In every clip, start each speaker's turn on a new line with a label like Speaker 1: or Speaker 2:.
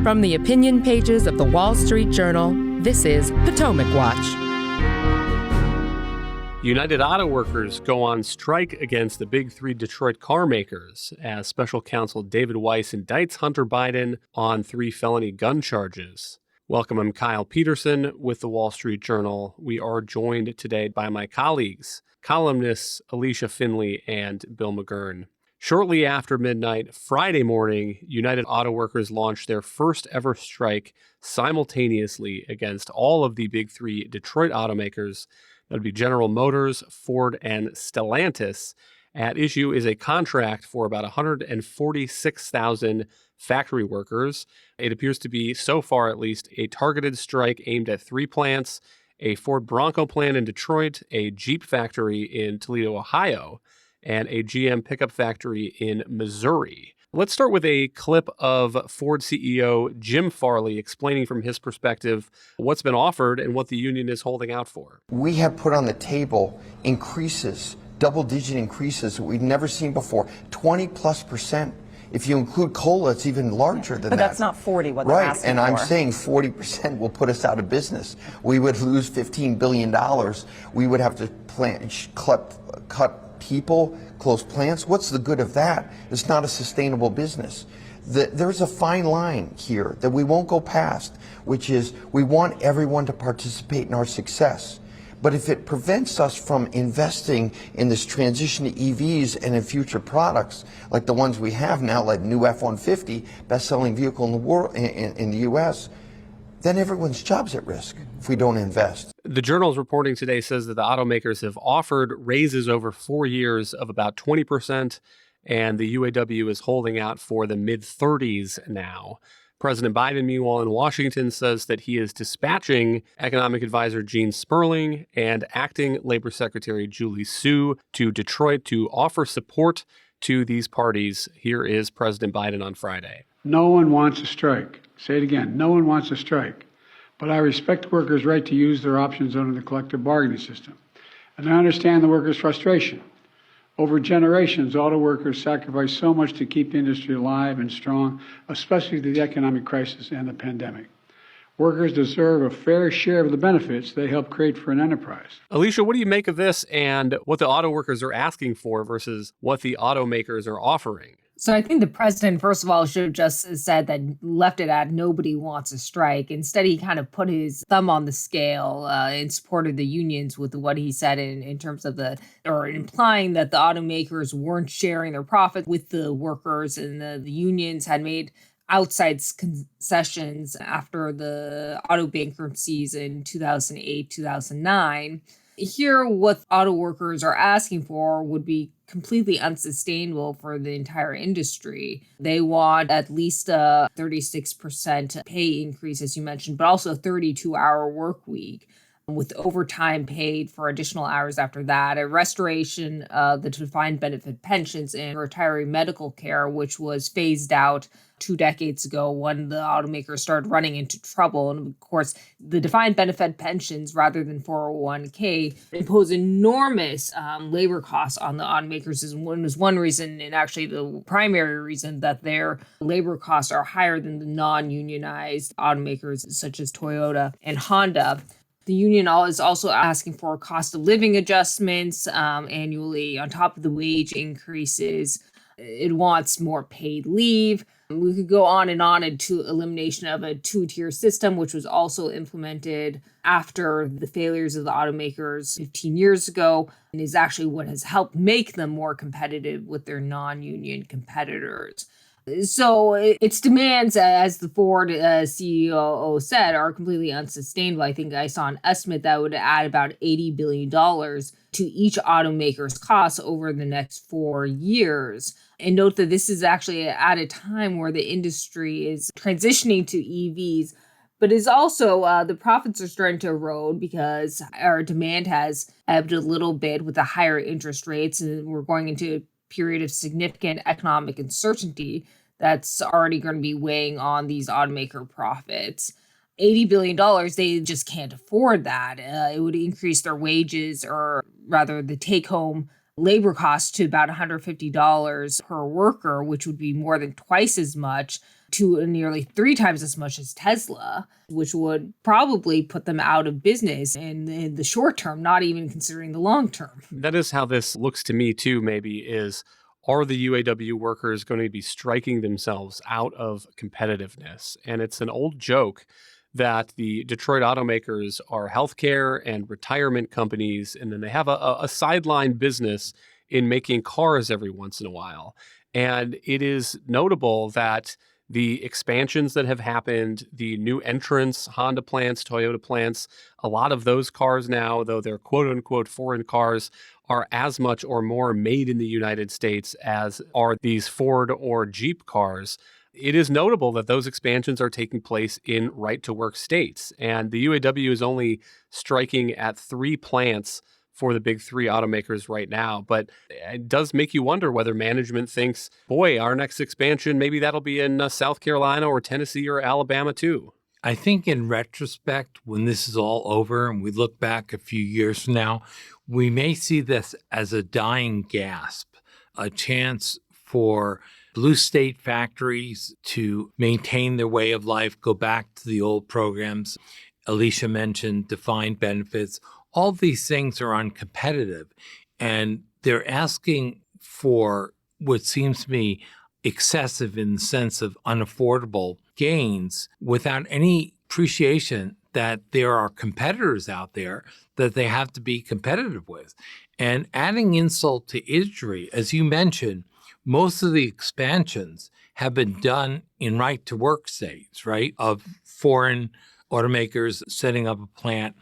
Speaker 1: From the opinion pages of the Wall Street Journal, this is Potomac Watch.
Speaker 2: United Auto Workers go on strike against the big three Detroit car makers as special counsel David Weiss indicts Hunter Biden on 3 felony gun charges. Welcome, I'm Kyle Peterson with the Wall Street Journal. We are joined today by my colleagues, columnists Alicia Finley and Bill McGurn. Shortly after midnight, Friday morning, United Auto Workers launched their first ever strike simultaneously against all of the big three Detroit automakers. That would be General Motors, Ford, and Stellantis. At issue is a contract for about 146,000 factory workers. It appears to be, so far at least, a targeted strike aimed at 3 plants, a Ford Bronco plant in Detroit, a Jeep factory in Toledo, Ohio, and a GM pickup factory in Missouri. Let's start with a clip of Ford CEO Jim Farley explaining from his perspective what's been offered and what the union is holding out for.
Speaker 3: We have put on the table increases, double-digit increases that we've never seen before, 20+%. If you include COLA, it's even larger than that.
Speaker 4: But that's not 40, what they're asking for.
Speaker 3: Right, and I'm saying 40% will put us out of business. We would lose $15 billion. We would have to cut people, close plants. What's the good of that? It's not a sustainable business. There's a fine line here that we won't go past, which is we want everyone to participate in our success. But if it prevents us from investing in this transition to EVs and in future products, like the ones we have now, like new F-150, best-selling vehicle in the world, in the U.S., then everyone's job's at risk if we don't invest.
Speaker 2: The Journal's reporting today says that the automakers have offered raises over 4 years of about 20%, and the UAW is holding out for the mid-30s now. President Biden, meanwhile, in Washington, says that he is dispatching economic advisor Gene Sperling and acting labor secretary Julie Su to Detroit to offer support to these parties. Here is President Biden on Friday.
Speaker 5: No one wants a strike. Say it again. No one wants a strike. But I respect workers' right to use their options under the collective bargaining system. And I understand the workers' frustration. Over generations, auto workers sacrificed so much to keep the industry alive and strong, especially through the economic crisis and the pandemic. Workers deserve a fair share of the benefits they help create for an enterprise.
Speaker 2: Alicia, what do you make of this and what the auto workers are asking for versus what the automakers are offering?
Speaker 6: So I think the president, first of all, should have just said that, left it at nobody wants a strike. Instead, he kind of put his thumb on the scale in support of the unions with what he said in terms of or implying that the automakers weren't sharing their profit with the workers, and the unions had made outside concessions after the auto bankruptcies in 2008, 2009. Here, what auto workers are asking for would be completely unsustainable for the entire industry. They want at least a 36% pay increase, as you mentioned, but also a 32-hour work week with overtime paid for additional hours after that, a restoration of the defined benefit pensions and retiree medical care, which was phased out 2 decades ago when the automakers started running into trouble. And of course, the defined benefit pensions, rather than 401k, impose enormous labor costs on the automakers. Is one reason, and actually the primary reason, that their labor costs are higher than the non-unionized automakers such as Toyota and Honda. The union is also asking for cost of living adjustments annually on top of the wage increases. It wants more paid leave. We could go on into elimination of a 2-tier system, which was also implemented after the failures of the automakers 15 years ago, and is actually what has helped make them more competitive with their non-union competitors. So its demands, as the Ford CEO said, are completely unsustainable. I think I saw an estimate that would add about $80 billion to each automaker's costs over the next 4 years. And note that this is actually at a time where the industry is transitioning to EVs, but is also the profits are starting to erode because our demand has ebbed a little bit with the higher interest rates, and we're going into a period of significant economic uncertainty that's already going to be weighing on these automaker profits. $80 billion, they just can't afford that. It would increase their wages, or rather the take-home labor costs to about $150 per worker, which would be more than twice as much, to nearly 3 times as much as Tesla, which would probably put them out of business in the short term, not even considering the long term.
Speaker 2: That is how this looks to me too, maybe, is are the UAW workers going to be striking themselves out of competitiveness? And it's an old joke that the Detroit automakers are healthcare and retirement companies, and then they have a sideline business in making cars every once in a while. And it is notable that the expansions that have happened, the new entrants, Honda plants, Toyota plants, a lot of those cars now, though they're quote unquote foreign cars, are as much or more made in the United States as are these Ford or Jeep cars. It is notable that those expansions are taking place in right-to-work states. And the UAW is only striking at 3 plants for the big 3 automakers right now. But it does make you wonder whether management thinks, boy, our next expansion, maybe that'll be in South Carolina or Tennessee or Alabama too.
Speaker 4: I think in retrospect, when this is all over and we look back a few years from now, we may see this as a dying gasp, a chance for blue state factories to maintain their way of life, go back to the old programs. Alicia mentioned defined benefits. All these things are uncompetitive, and they're asking for what seems to me excessive in the sense of unaffordable gains without any appreciation that there are competitors out there that they have to be competitive with. And adding insult to injury, as you mentioned, most of the expansions have been done in right-to-work states, right, of foreign automakers setting up a plant.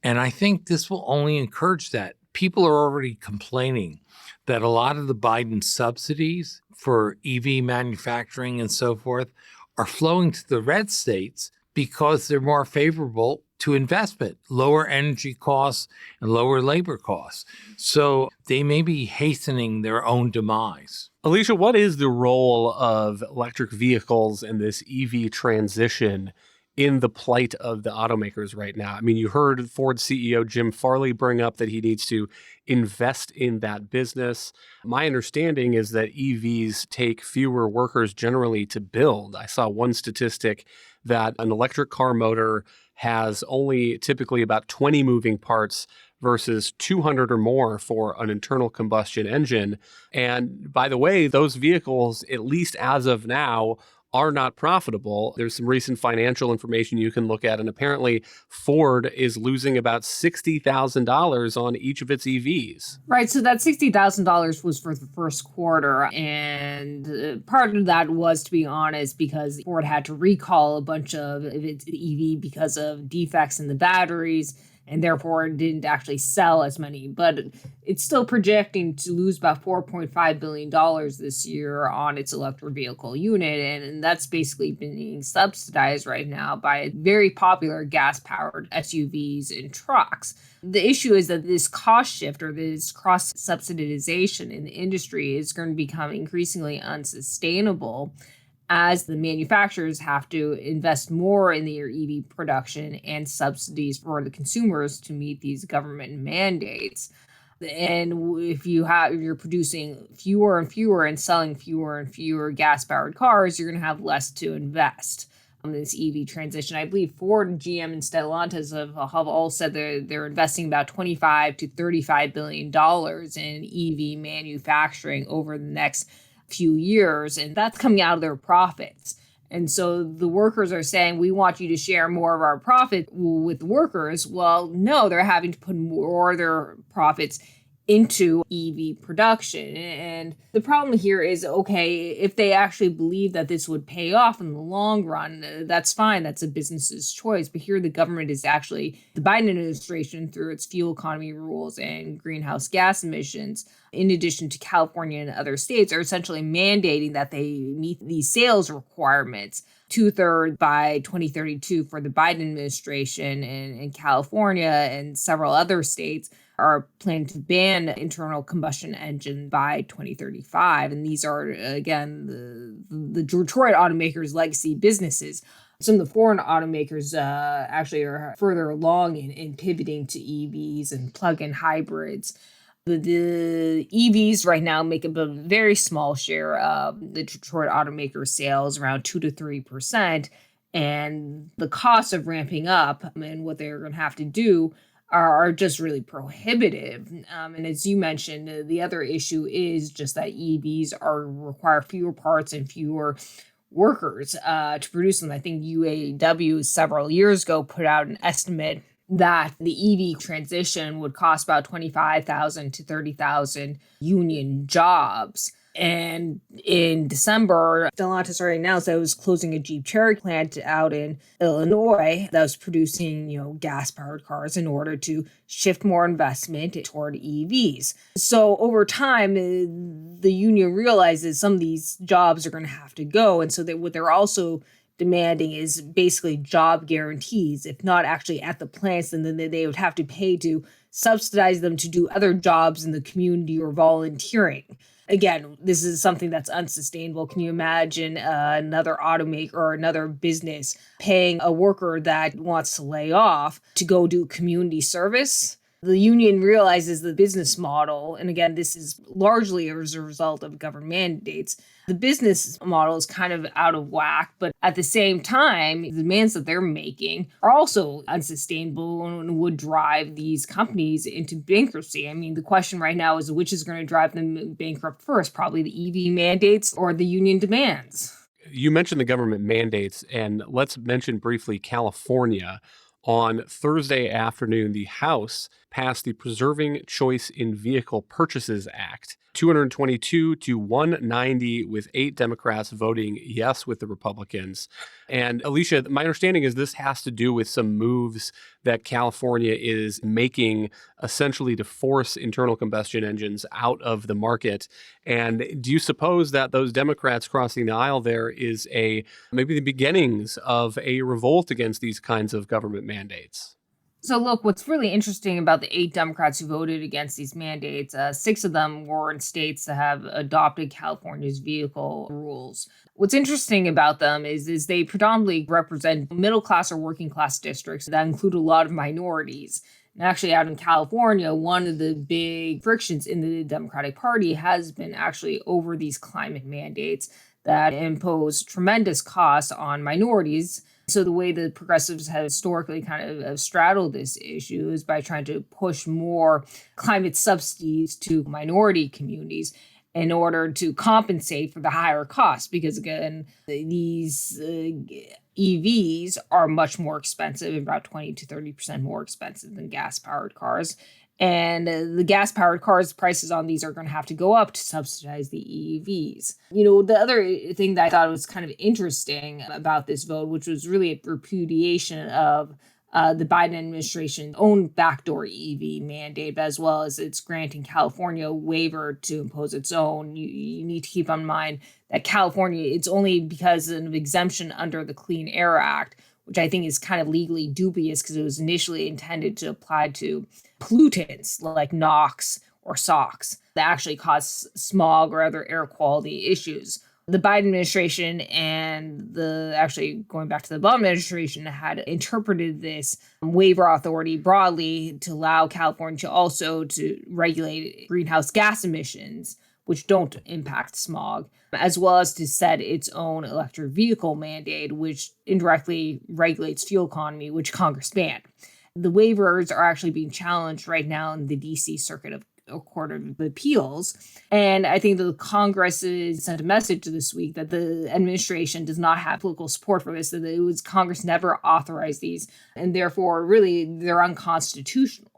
Speaker 4: And I think this will only encourage that. People are already complaining that a lot of the Biden subsidies for EV manufacturing and so forth are flowing to the red states because they're more favorable to investment, lower energy costs and lower labor costs. So they may be hastening their own demise.
Speaker 2: Alicia, what is the role of electric vehicles and this EV transition in the plight of the automakers right now? I mean, you heard Ford CEO Jim Farley bring up that he needs to invest in that business. My understanding is that EVs take fewer workers generally to build. I saw one statistic that an electric car motor has only typically about 20 moving parts versus 200 or more for an internal combustion engine. And by the way, those vehicles, at least as of now, are not profitable. There's some recent financial information you can look at, and apparently Ford is losing about $60,000 on each of its EVs.
Speaker 6: Right, so that $60,000 was for the first quarter, and part of that was, to be honest, because Ford had to recall a bunch of its EV because of defects in the batteries, and therefore it didn't actually sell as many. But it's still projecting to lose about $4.5 billion this year on its electric vehicle unit, and that's basically being subsidized right now by very popular gas-powered SUVs and trucks. The issue is that this cost shift or this cross-subsidization in the industry is going to become increasingly unsustainable as the manufacturers have to invest more in their EV production and subsidies for the consumers to meet these government mandates. And if you're producing fewer and fewer and selling fewer and fewer gas-powered cars, you're going to have less to invest in this EV transition. I believe Ford and GM and Stellantis have all said they're investing about $25 to $35 billion in EV manufacturing over the next few years, and that's coming out of their profits. And so the workers are saying, we want you to share more of our profit with the workers. Well, no, they're having to put more of their profits into EV production. And the problem here is, okay, if they actually believe that this would pay off in the long run, that's fine. That's a business's choice. But here the government is actually, the Biden administration, through its fuel economy rules and greenhouse gas emissions, in addition to California and other states, are essentially mandating that they meet these sales requirements. 2/3 by 2032 for the Biden administration, and in California and several other states are planning to ban internal combustion engine by 2035. And these are, again, the Detroit automakers' legacy businesses. Some of the foreign automakers actually are further along in pivoting to EVs and plug-in hybrids. The EVs right now make up a very small share of the Detroit automaker sales, around 2 to 3%. And the cost of ramping up and what they're going to have to do are just really prohibitive. And as you mentioned, the other issue is just that EVs require fewer parts and fewer workers to produce them. I think UAW several years ago put out an estimate that the EV transition would cost about 25,000 to 30,000 union jobs. And in December, Stellantis already announced that it was closing a Jeep Cherokee plant out in Illinois that was producing, gas-powered cars in order to shift more investment toward EVs. So over time, the union realizes some of these jobs are going to have to go. And so what they're also demanding is basically job guarantees, if not actually at the plants, and then they would have to pay to subsidize them to do other jobs in the community or volunteering. Again, this is something that's unsustainable. Can you imagine another automaker or another business paying a worker that wants to lay off to go do community service? The union realizes the business model, and again, this is largely as a result of government mandates. The business model is kind of out of whack, but at the same time, the demands that they're making are also unsustainable and would drive these companies into bankruptcy. I mean, the question right now is which is going to drive them bankrupt first, probably the EV mandates or the union demands.
Speaker 2: You mentioned the government mandates, and let's mention briefly California. On Thursday afternoon, the House passed the Preserving Choice in Vehicle Purchases Act, 222 to 190, with 8 Democrats voting yes with the Republicans. And Alicia, my understanding is this has to do with some moves that California is making essentially to force internal combustion engines out of the market. And do you suppose that those Democrats crossing the aisle there is maybe the beginnings of a revolt against these kinds of government mandates?
Speaker 6: So look, what's really interesting about the 8 Democrats who voted against these mandates, 6 of them were in states that have adopted California's vehicle rules. What's interesting about them is they predominantly represent middle class or working class districts that include a lot of minorities. And actually out in California, one of the big frictions in the Democratic Party has been actually over these climate mandates that impose tremendous costs on minorities. So the way the progressives have historically kind of straddled this issue is by trying to push more climate subsidies to minority communities in order to compensate for the higher costs. Because again, these EVs are much more expensive, about 20 to 30% more expensive than gas-powered cars. And the gas-powered cars, prices on these are going to have to go up to subsidize the EVs. The other thing that I thought was kind of interesting about this vote, which was really a repudiation of the Biden administration's own backdoor EV mandate, as well as it's granting California a waiver to impose its own. You need to keep in mind that California, it's only because of an exemption under the Clean Air Act, which I think is kind of legally dubious because it was initially intended to apply to pollutants like NOx or SOx that actually cause smog or other air quality issues. The Biden administration and going back to the Obama administration had interpreted this waiver authority broadly to allow California to regulate greenhouse gas emissions, which don't impact smog, as well as to set its own electric vehicle mandate, which indirectly regulates fuel economy, which Congress banned. The waivers are actually being challenged right now in the D.C. Circuit of Court of Appeals. And I think the Congress has sent a message this week that the administration does not have political support for this, that Congress never authorized these, and therefore really they're unconstitutional.